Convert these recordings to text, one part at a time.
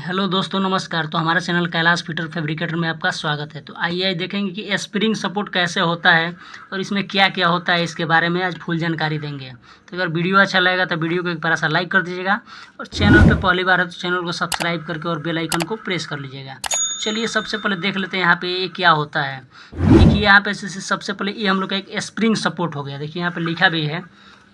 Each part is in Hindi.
हेलो दोस्तों, नमस्कार। तो हमारा चैनल कैलाश फिटर फैब्रिकेटर में आपका स्वागत है। तो आइए देखेंगे कि स्प्रिंग सपोर्ट कैसे होता है और इसमें क्या क्या होता है, इसके बारे में आज फुल जानकारी देंगे। तो अगर वीडियो अच्छा लगेगा तो वीडियो को एक बार सा लाइक कर दीजिएगा और चैनल पे पहली बार है तो चैनल को सब्सक्राइब करके और बेल आइकन को प्रेस कर लीजिएगा। चलिए सबसे पहले देख लेते हैं यहाँ पे ये क्या होता है। देखिए यहाँ पे सबसे पहले ये हम लोग का एक स्प्रिंग सपोर्ट हो गया। देखिए यहाँ पे लिखा भी है,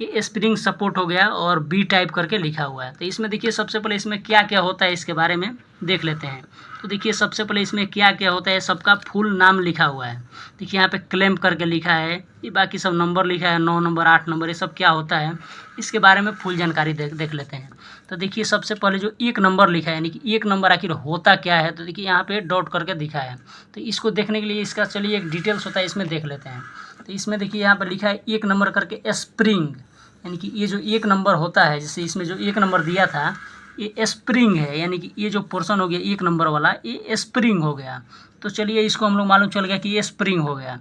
ये स्प्रिंग सपोर्ट हो गया और बी टाइप करके लिखा हुआ है। तो इसमें देखिए सबसे पहले इसमें क्या क्या होता है इसके बारे में देख लेते हैं। तो देखिए सबसे पहले इसमें क्या क्या होता है, सबका फुल नाम लिखा हुआ है। देखिए यहाँ पे क्लैंप करके लिखा है, ये बाकी सब नंबर लिखा है, 9 नंबर 8 नंबर, ये सब क्या होता है इसके बारे में फुल जानकारी देख लेते हैं। तो देखिए सबसे पहले जो एक नंबर लिखा है, यानी कि एक नंबर आखिर होता क्या है, तो देखिए यहाँ पे डॉट करके दिखा है। तो इसको देखने के लिए इसका चलिए एक डिटेल्स होता है इसमें देख लेते हैं। तो इसमें देखिए यहाँ पर लिखा है एक नंबर करके स्प्रिंग, यानी कि ये जो एक नंबर होता है, जैसे इसमें जो एक नंबर दिया था ये स्प्रिंग है, यानी कि ये जो पोर्शन हो गया एक नंबर वाला ये स्प्रिंग हो गया। तो चलिए इसको हम लोग मालूम चल गया कि ये स्प्रिंग हो गया।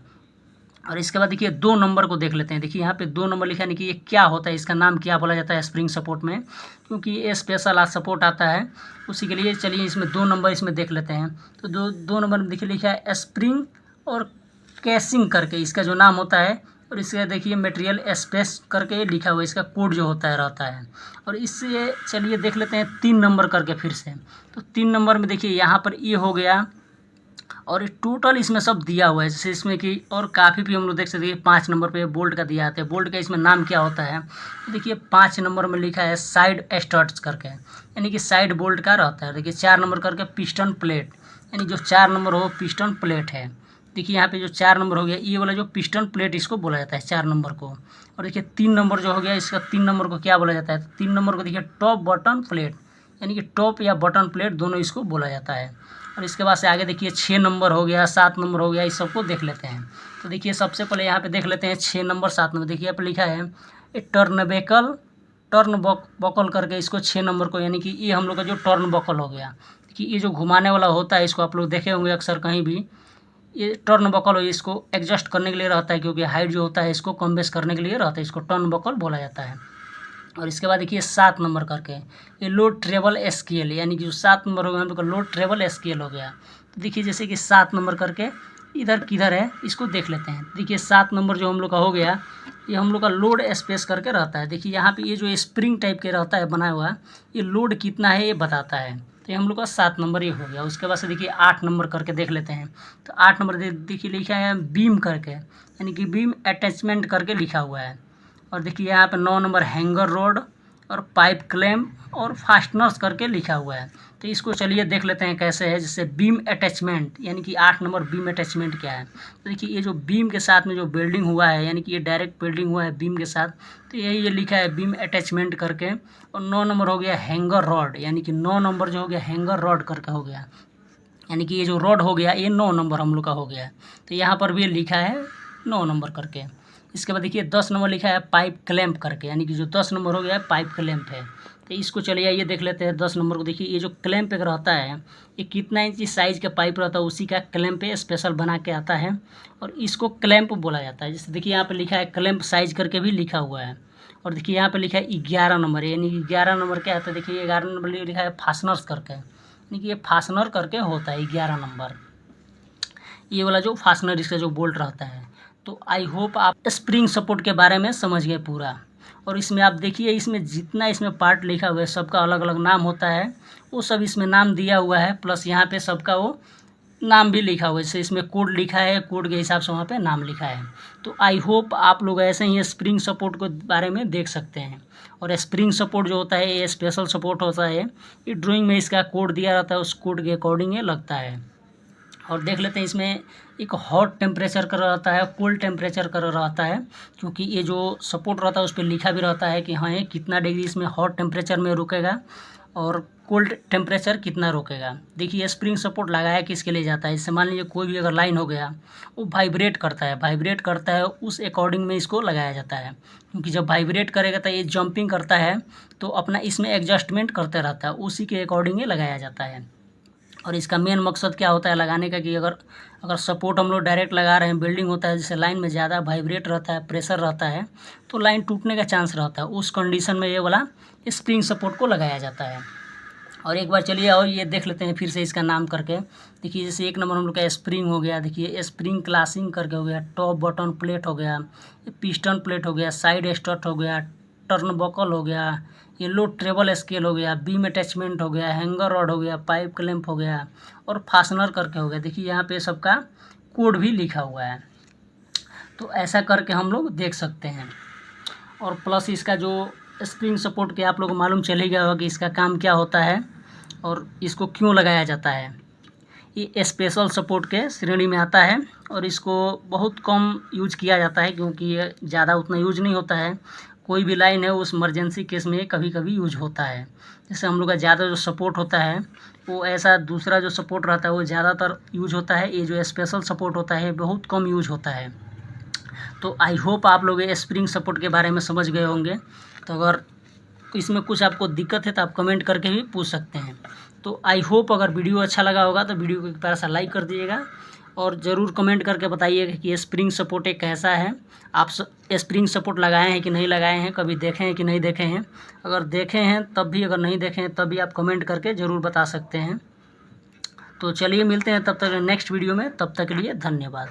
और इसके बाद देखिए 2 नंबर को देख लेते हैं। देखिए यहाँ पे 2 नंबर लिखा है, यानी कि ये क्या होता है, इसका नाम क्या बोला जाता है स्प्रिंग सपोर्ट में, क्योंकि ये स्पेशल आज सपोर्ट आता है उसी के लिए। चलिए इसमें 2 नंबर इसमें देख लेते हैं। तो दो नंबर में देखिए लिखा है स्प्रिंग और कैसिंग करके इसका जो नाम होता है, और इसके देखिए मटेरियल स्पेस करके लिखा हुआ है, इसका कोड जो होता है रहता है। और इससे चलिए देख लेते हैं 3 नंबर करके फिर से। तो 3 नंबर में देखिए यहाँ पर ये हो गया और टोटल इसमें सब दिया हुआ है, जैसे इसमें कि और काफ़ी भी हम लोग देख सकते हैं 5 नंबर पे बोल्ट का दिया है। बोल्ट का इसमें नाम क्या होता है, तो देखिए 5 नंबर में लिखा है साइड स्टड्स करके, यानी कि साइड बोल्ट का रहता है। देखिए 4 नंबर करके पिस्टन प्लेट, यानी जो 4 नंबर हो पिस्टन प्लेट है। देखिए यहाँ पे जो 4 नंबर हो गया ये वाला जो पिस्टन प्लेट इसको बोला जाता है 4 नंबर को। और देखिए 3 नंबर जो हो गया इसका 3 नंबर को क्या बोला जाता है, तो 3 नंबर को देखिए टॉप बटन प्लेट, यानी कि टॉप या बटन प्लेट दोनों इसको बोला जाता है। और इसके बाद से आगे देखिए 6 नंबर हो गया, 7 नंबर हो गया, इस सबको देख लेते हैं। तो देखिए सबसे पहले यहाँ पे देख लेते हैं 6 नंबर 7 नंबर। देखिए यहाँ पे लिखा है टर्न बकल करके इसको 6 नंबर को, यानी कि ये हम लोग का जो टर्न बकल हो गया कि ये जो घुमाने वाला होता है इसको आप लोग देखे होंगे अक्सर कहीं भी, ये टर्न बकल हो, इसको एडजस्ट करने के लिए रहता है, क्योंकि हाइट जो होता है इसको कम बेस करने के लिए रहता है, इसको टर्न बकल बोला जाता है। और इसके बाद देखिए 7 नंबर करके ये लोड ट्रेबल स्केल, यानी कि जो 7 नंबर हो गया हम लोग का लोड ट्रेबल स्केल हो गया। तो देखिए जैसे कि 7 नंबर करके इधर किधर है इसको देख लेते हैं। देखिए 7 नंबर जो हम लोग का हो गया ये हम लोग का लोड स्पेस करके रहता है। देखिए यहाँ पे ये जो स्प्रिंग टाइप के रहता है बनाया हुआ, ये लोड कितना है ये बताता है। तो ये हम लोग का 7 नंबर ये हो गया। उसके बाद से देखिए 8 नंबर करके देख लेते हैं। तो 8 नंबर देखिए लिखा है बीम करके, यानी कि बीम अटैचमेंट करके लिखा हुआ है। और देखिए यहाँ पे 9 नंबर हैंगर रोड और पाइप क्लैम्प और फास्टनर्स करके लिखा हुआ है। तो इसको चलिए देख लेते हैं कैसे है। जैसे बीम अटैचमेंट, यानी कि 8 नंबर बीम अटैचमेंट क्या है, तो देखिए ये जो बीम के साथ में जो वेल्डिंग हुआ है, यानी कि ये डायरेक्ट वेल्डिंग हुआ है बीम के साथ, तो यही ये लिखा है बीम अटैचमेंट करके। और 9 नंबर हो गया हैंगर रॉड, यानी कि 9 नंबर जो हो गया हैंगर रॉड करके हो गया, यानी कि ये जो रॉड हो गया ये 9 नंबर हम लोग का हो गया। तो यहाँ पर भी लिखा है 9 नंबर करके। इसके बाद देखिए 10 नंबर लिखा है पाइप क्लैम्प करके, यानी कि जो 10 नंबर हो गया है पाइप क्लैम्प है। तो इसको चलिए ये देख लेते हैं 10 नंबर को। देखिए ये जो क्लैम्प एक रहता है ये कितना इंची साइज़ का पाइप रहता है उसी का क्लैम्प स्पेशल बना के आता है और इसको क्लैम्प बोला जाता है। जैसे देखिए यहाँ पे लिखा है क्लैम्प साइज करके भी लिखा हुआ है। और देखिए यहाँ पे लिखा है 11 नंबर, यानी कि 11 नंबर क्या होता है, देखिए 11 नंबर लिखा है फास्टनर्स करके, यानी कि ये फास्टनर करके होता है 11 नंबर, ये वाला जो फास्टनर इसका जो बोल्ट रहता है। तो आई होप आप स्प्रिंग सपोर्ट के बारे में समझ गए पूरा। और इसमें आप देखिए इसमें जितना इसमें पार्ट लिखा हुआ है सबका अलग अलग नाम होता है, वो सब इसमें नाम दिया हुआ है, प्लस यहाँ पे सबका वो नाम भी लिखा हुआ है। जैसे इसमें कोड लिखा है, कोड के हिसाब से वहाँ पे नाम लिखा है। तो आई होप आप लोग ऐसे ही स्प्रिंग सपोर्ट के बारे में देख सकते हैं। और स्प्रिंग सपोर्ट जो होता है ये स्पेशल सपोर्ट होता है, ये ड्राइंग में इसका कोड दिया रहता है, उस कोड के अकॉर्डिंग ये लगता है। और देख लेते हैं इसमें एक हॉट टेम्परेचर का रहता है, कोल्ड टेम्परेचर का रहता है, क्योंकि ये जो सपोर्ट रहता है उस पर लिखा भी रहता है कि हाँ ये कितना डिग्री इसमें हॉट टेम्परेचर में रुकेगा और कोल्ड टेम्परेचर कितना रोकेगा। देखिए स्प्रिंग सपोर्ट लगाया किसके लिए जाता है, इससे मान लीजिए कोई भी अगर लाइन हो गया वो वाइब्रेट करता है उस अकॉर्डिंग में इसको लगाया जाता है, क्योंकि जब वाइब्रेट करेगा तो ये जंपिंग करता है तो अपना इसमें एडजस्टमेंट करते रहता है, उसी के अकॉर्डिंग ये लगाया जाता है। और इसका मेन मकसद क्या होता है लगाने का, कि अगर सपोर्ट हम लोग डायरेक्ट लगा रहे हैं, बिल्डिंग होता है जैसे लाइन में ज़्यादा वाइब्रेट रहता है, प्रेशर रहता है, तो लाइन टूटने का चांस रहता है, उस कंडीशन में ये वाला स्प्रिंग सपोर्ट को लगाया जाता है। और एक बार चलिए और ये देख लेते हैं फिर से इसका नाम करके। देखिए जैसे 1 नंबर हम लोग का स्प्रिंग हो गया, देखिए स्प्रिंग क्लासिंग करके हो गया, टॉप बटन प्लेट हो गया, पिस्टन प्लेट हो गया, साइड स्टड हो गया, टर्नबकल हो गया, ये लो ट्रेबल स्केल हो गया, बीम अटैचमेंट हो गया, हैंगर रॉड हो गया, पाइप क्लैंप हो गया और फास्टनर करके हो गया। देखिए यहाँ पे सबका कोड भी लिखा हुआ है। तो ऐसा करके हम लोग देख सकते हैं। और प्लस इसका जो स्प्रिंग सपोर्ट के आप लोग को मालूम चल ही गया होगा कि इसका काम क्या होता है और इसको क्यों लगाया जाता है। ये स्पेशल सपोर्ट के श्रेणी में आता है और इसको बहुत कम यूज किया जाता है क्योंकि ये ज़्यादा उतना यूज नहीं होता है। कोई भी लाइन है उस इमरजेंसी केस में कभी कभी यूज होता है। जैसे हम लोग का ज़्यादा जो सपोर्ट होता है वो ऐसा दूसरा जो सपोर्ट रहता है वो ज़्यादातर यूज होता है। ये जो स्पेशल सपोर्ट होता है बहुत कम यूज होता है। तो आई होप आप लोग ये स्प्रिंग सपोर्ट के बारे में समझ गए होंगे। तो अगर इसमें कुछ आपको दिक्कत है तो आप कमेंट करके भी पूछ सकते हैं। तो आई होप अगर वीडियो अच्छा लगा होगा तो वीडियो को एक प्यारा सा लाइक कर दीजिएगा और ज़रूर कमेंट करके बताइएगा कि ये स्प्रिंग सपोर्ट एक कैसा है। आप स्प्रिंग सपोर्ट लगाए हैं कि नहीं लगाए हैं, कभी देखे हैं कि नहीं देखे हैं। अगर देखे हैं तब भी, अगर नहीं देखे हैं तब भी आप कमेंट करके ज़रूर बता सकते हैं। तो चलिए मिलते हैं तब तक नेक्स्ट वीडियो में, तब तक के लिए धन्यवाद।